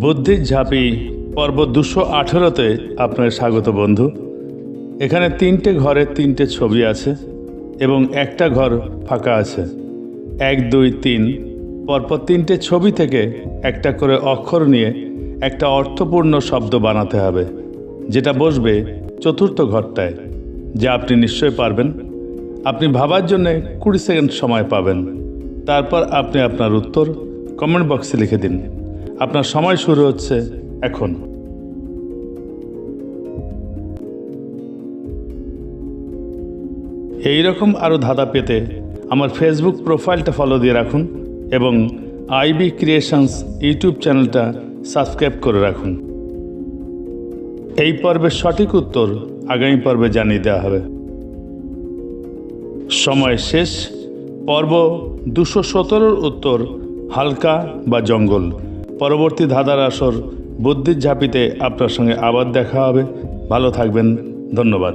বুদ্ধির ঝাঁপি পর্ব 218-তে আপনার স্বাগত বন্ধু। এখানে 3টে ঘরের 3টে ছবি আছে এবং একটা ঘর ফাঁকা আছে। 1, 2, 3 পরপর 3টে ছবি থেকে একটা করে অক্ষর নিয়ে একটা অর্থপূর্ণ শব্দ বানাতে হবে, যেটা বসবে চতুর্থ ঘরটায়, যা আপনি নিশ্চয়ই পারবেন। আপনি ভাবার জন্য 20 সেকেন্ড সময় পাবেন। তারপর আপনি আপনার উত্তর কমেন্ট বক্সে লিখে দিন। আপনার সময় শুরু হচ্ছে এখন। এই রকম আরও ধাঁধা পেতে আমার ফেসবুক প্রোফাইলটা ফলো দিয়ে রাখুন এবং আইবি ক্রিয়েশনস ইউটিউব চ্যানেলটা সাবস্ক্রাইব করে রাখুন। এই পর্বের সঠিক উত্তর আগামী পর্বে জানিয়ে দেওয়া হবে। সময় শেষ। পর্ব 217-র উত্তর হালকা বা জঙ্গল। পরবর্তী ধাঁধার আসর বুদ্ধির ঝাঁপিতে আপনার সঙ্গে আবার দেখা হবে। ভালো থাকবেন। ধন্যবাদ।